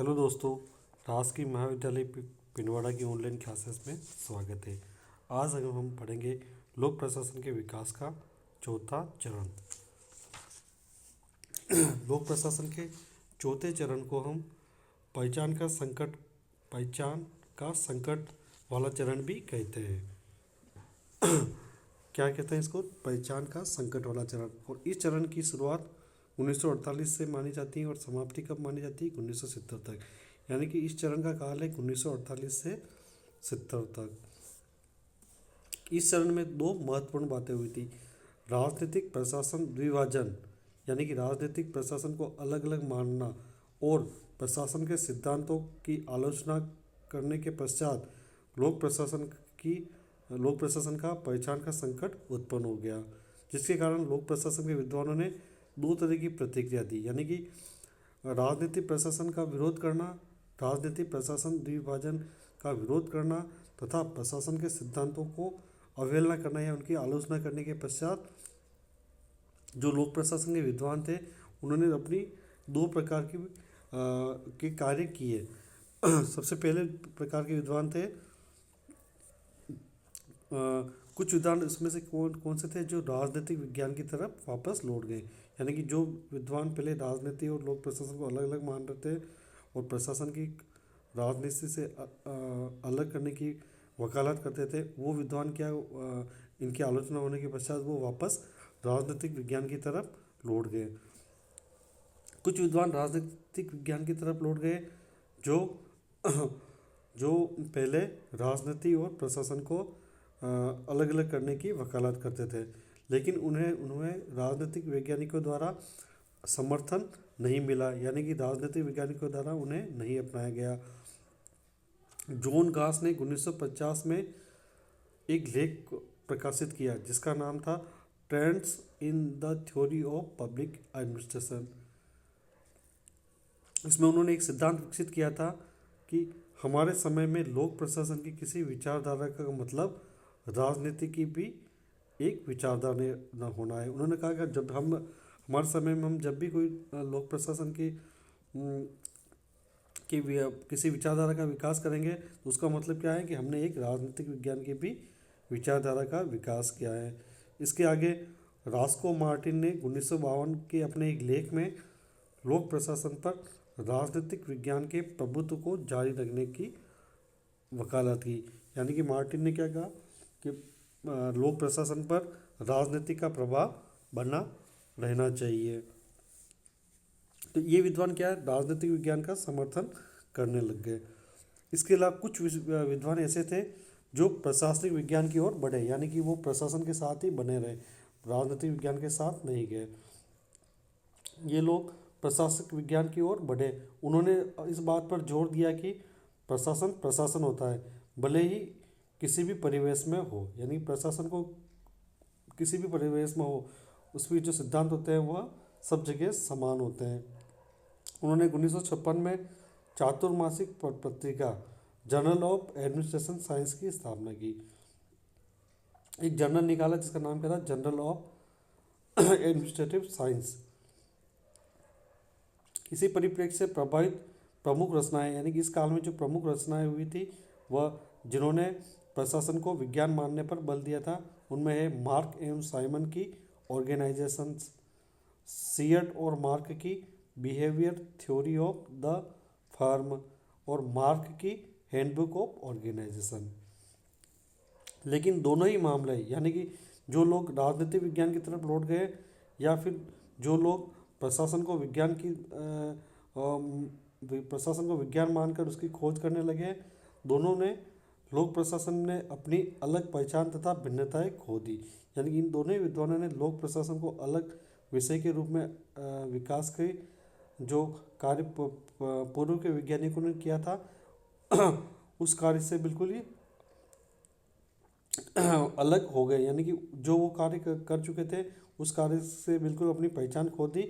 Hello दोस्तों, राजकीय महाविद्यालय पिंडवाड़ा की ऑनलाइन क्लासेस में स्वागत है। आज अगर हम पढ़ेंगे लोक प्रशासन के विकास का चौथा चरण। लोक प्रशासन के चौथे चरण को हम पहचान का संकट वाला चरण भी कहते हैं। क्या कहते हैं इसको? पहचान का संकट वाला चरण। और इस चरण की शुरुआत 1948 से मानी जाती है और समाप्ति कब मानी जाती है? 1970 तक। यानी कि इस चरण का काल है 1948 से 70 तक। इस चरण में दो महत्वपूर्ण बातें हुई थी। राजनीतिक प्रशासन द्विभाजन, यानी कि राजनीतिक प्रशासन को अलग अलग मानना और प्रशासन के सिद्धांतों की आलोचना करने के पश्चात लोक प्रशासन का पहचान का संकट उत्पन्न हो गया, जिसके कारण लोक प्रशासन के विद्वानों ने दो तरह की प्रतिक्रिया दी। यानी कि राजनीतिक प्रशासन का विरोध करना, राजनीतिक प्रशासन द्विभाजन का विरोध करना तथा प्रशासन के सिद्धांतों को अवहेलना करना या उनकी आलोचना करने के पश्चात जो लोक प्रशासन के विद्वान थे उन्होंने अपनी दो प्रकार के कार्य किए। सबसे पहले प्रकार के विद्वान थे, कुछ विद्वान इसमें से कौन से थे जो राजनीतिक विज्ञान की तरफ वापस लौट गए। यानी कि जो विद्वान पहले राजनीति और लोक प्रशासन को अलग अलग मान रहे थे और प्रशासन की राजनीति से अलग करने की वकालत करते थे, वो विद्वान इनकी आलोचना होने के पश्चात वो वापस राजनीतिक विज्ञान की तरफ लौट गए। कुछ विद्वान राजनीतिक विज्ञान की तरफ लौट गए जो पहले राजनीति और प्रशासन को अलग अलग करने की वकालत करते थे, लेकिन उन्हें राजनीतिक वैज्ञानिकों द्वारा समर्थन नहीं मिला। यानी कि राजनीतिक वैज्ञानिकों द्वारा उन्हें नहीं अपनाया गया। जॉन गास ने 1950 में एक लेख प्रकाशित किया जिसका नाम था trends in the theory of public administration. इसमें उन्होंने एक सिद्धांत विकसित किया था कि हमारे समय में लोक प्रशासन की किसी विचारधारा का मतलब राजनीति की भी एक विचारधारा न होना है। उन्होंने कहा कि जब हमारे समय में हम जब भी कोई लोक प्रशासन की किसी विचारधारा का विकास करेंगे तो उसका मतलब क्या है कि हमने एक राजनीतिक विज्ञान की भी विचारधारा का विकास किया है। इसके आगे रास्को मार्टिन ने 1952 के अपने एक लेख में लोक प्रशासन पर राजनीतिक विज्ञान के प्रभुत्व को जारी रखने की वकालत की। यानी कि मार्टिन ने क्या कहा कि लोक प्रशासन पर राजनीति का प्रभाव बना रहना चाहिए। तो ये विद्वान क्या है, राजनीतिक विज्ञान का समर्थन करने लग गए। इसके अलावा कुछ विद्वान ऐसे थे जो प्रशासनिक विज्ञान की ओर बढ़े, यानी कि वो प्रशासन के साथ ही बने रहे, राजनीतिक विज्ञान के साथ नहीं गए। ये लोग प्रशासनिक विज्ञान की ओर बढ़े। उन्होंने इस बात पर जोर दिया कि प्रशासन होता है भले ही किसी भी परिवेश में हो, यानी प्रशासन को किसी भी परिवेश में हो उसमें जो सिद्धांत होते हैं वह सब जगह समान होते हैं। उन्होंने 1956 में चातुर्मासिक पत्रिका जर्नल ऑफ एडमिनिस्ट्रेशन साइंस की स्थापना की। एक जर्नल निकाला जिसका नाम क्या था, जर्नल ऑफ एडमिनिस्ट्रेटिव साइंस। इसी परिप्रेक्ष्य से प्रभावित प्रमुख रचनाएं, यानी कि इस काल में जो प्रमुख रचनाएं हुई थी वह जिन्होंने प्रशासन को विज्ञान मानने पर बल दिया था उनमें है मार्क एवं साइमन की ऑर्गेनाइजेशन, सियट और मार्क की behaviour theory of the firm और मार्क की हैंडबुक ऑफ ऑर्गेनाइजेशन। लेकिन दोनों ही मामले, यानी कि जो लोग राजनीतिक विज्ञान की तरफ लौट गए या फिर जो लोग प्रशासन को विज्ञान मानकर उसकी खोज करने लगे, दोनों ने लोक प्रशासन ने अपनी अलग पहचान तथा भिन्नताएं खो दी। यानी कि इन दोनों ही विद्वानों ने लोक प्रशासन को अलग विषय के रूप में विकास के जो कार्य पूर्व के वैज्ञानिकों ने किया था उस कार्य से बिल्कुल ही अलग हो गए। यानी कि जो वो कार्य कर चुके थे उस कार्य से बिल्कुल अपनी पहचान खो दी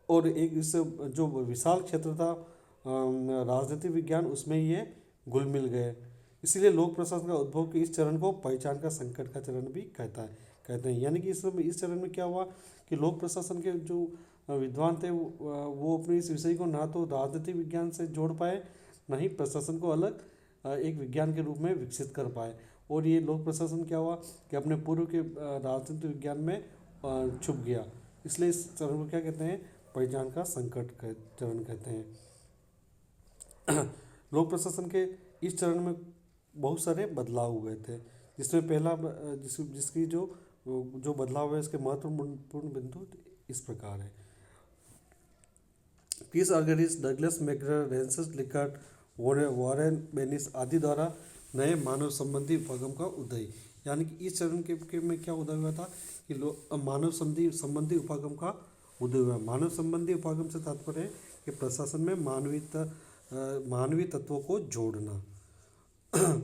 और एक इस जो विशाल क्षेत्र था राजनीतिक विज्ञान उसमें ये घुल मिल गए। इसीलिए लोक प्रशासन का उद्भव के इस चरण को पहचान का संकट का चरण भी कहते हैं। यानी कि इस चरण में क्या हुआ कि लोक प्रशासन के जो विद्वान थे वो अपने इस विषय को ना तो राजनीतिक विज्ञान से जोड़ पाए, ना ही प्रशासन को अलग एक विज्ञान के रूप में विकसित कर पाए। और ये लोक प्रशासन क्या हुआ कि अपने पूर्व के राजनीतिक विज्ञान में छुप गया। इसलिए इस चरण को क्या कहते हैं, परिज्ञान का संकट चरण कहते हैं। लोक प्रशासन के इस चरण में बहुत सारे बदलाव हुए थे, जिसमें पहला जिसकी जो बदलाव है इसके महत्वपूर्ण बिंदु इस प्रकार है। पीस आर्गेनिस, डगलस मैकग्रह, रेंसस लिकर्ट, वॉरेन बेनिस आदि द्वारा नए मानव संबंधी उपागम का उदय, यानी कि इस चरण के में क्या उदय हुआ था कि मानव संबंधी उपागम का उदय हुआ। मानव संबंधी उपागम से तात्पर्य है कि प्रशासन में मानवीय तत्वों को जोड़ना।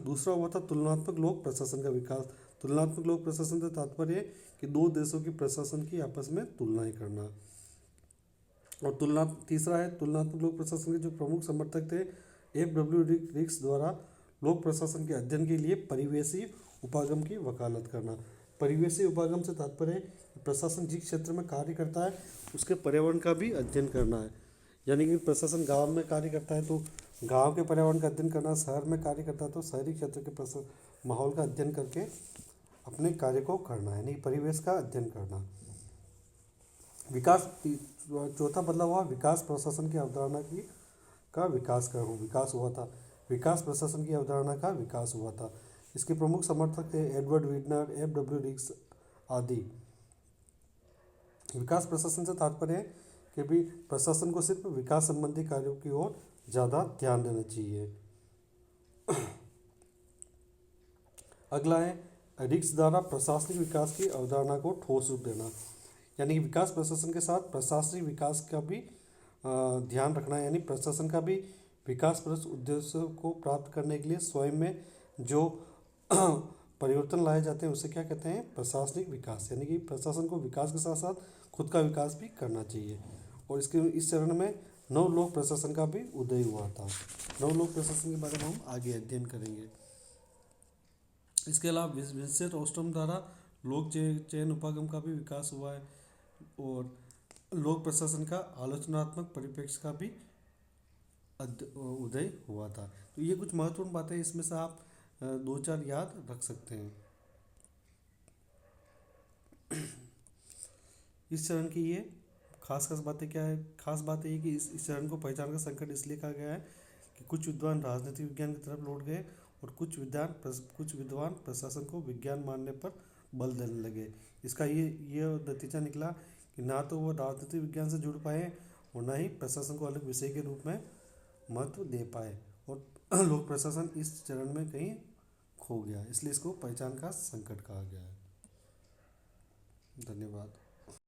दूसरा हुआ था तुलनात्मक लोक प्रशासन का विकास। तुलनात्मक लोक प्रशासन से तात्पर्य है कि दो देशों की प्रशासन की आपस में तुलनाएं करना। और तीसरा है तुलनात्मक लोक प्रशासन के जो प्रमुख समर्थक थे F.W. रिक्स द्वारा लोक प्रशासन के अध्ययन के लिए परिवेशी उपागम की वकालत करना। परिवेशी उपागम से तात्पर्य है कि प्रशासन जिस क्षेत्र में कार्य करता है उसके पर्यावरण का भी अध्ययन करना है। यानी कि प्रशासन गांव में कार्य करता है तो गांव के पर्यावरण का अध्ययन करना, शहर में कार्य करता है तो शहरी क्षेत्र के माहौल का अध्ययन करके अपने कार्य को करना है, यानी परिवेश का अध्ययन करना। चौथा बदलाव हुआ विकास प्रशासन की अवधारणा का विकास हुआ था। विकास प्रशासन की अवधारणा का विकास हुआ था। इसके प्रमुख समर्थक थे एडवर्ड वीडनर, F.W. रिक्स आदि। विकास प्रशासन से तात्पर्य है कि भी प्रशासन को सिर्फ विकास संबंधी कार्यों की ओर ज़्यादा ध्यान देना चाहिए। अगला है रिक्स द्वारा प्रशासनिक विकास की अवधारणा को ठोस रूप देना, यानी कि विकास प्रशासन के साथ प्रशासनिक विकास का भी ध्यान रखना है। यानी प्रशासन का भी विकासप्रद उद्देश्यों को प्राप्त करने के लिए स्वयं में जो परिवर्तन लाए जाते हैं उसे क्या कहते हैं, प्रशासनिक विकास। यानी कि प्रशासन को विकास के साथ साथ खुद का विकास भी करना चाहिए। और इस चरण में नव लोक प्रशासन का भी उदय हुआ था। नव लोक प्रशासन के बारे में हम आगे अध्ययन करेंगे। इसके अलावा विंसेंट ओस्टम द्वारा लोक चयन उपागम का भी विकास हुआ है और लोक प्रशासन का आलोचनात्मक परिप्रेक्ष्य का भी उदय हुआ था। तो ये कुछ महत्वपूर्ण बातें इसमें से आप 2-4 याद रख सकते हैं। इस चरण की ये खास बातें क्या है, खास बात ये कि इस चरण को पहचान का संकट इसलिए कहा गया है कि कुछ विद्वान राजनीतिक विज्ञान की तरफ लौट गए और कुछ विद्वान प्रशासन को विज्ञान मानने पर बल देने लगे। इसका ये नतीजा निकला कि ना तो वो राजनीतिक विज्ञान से जुड़ पाए और ना ही प्रशासन को अलग विषय के रूप में महत्व दे पाए और लोक प्रशासन इस चरण में कहीं खो गया। इसलिए इसको पहचान का संकट कहा गया है। धन्यवाद।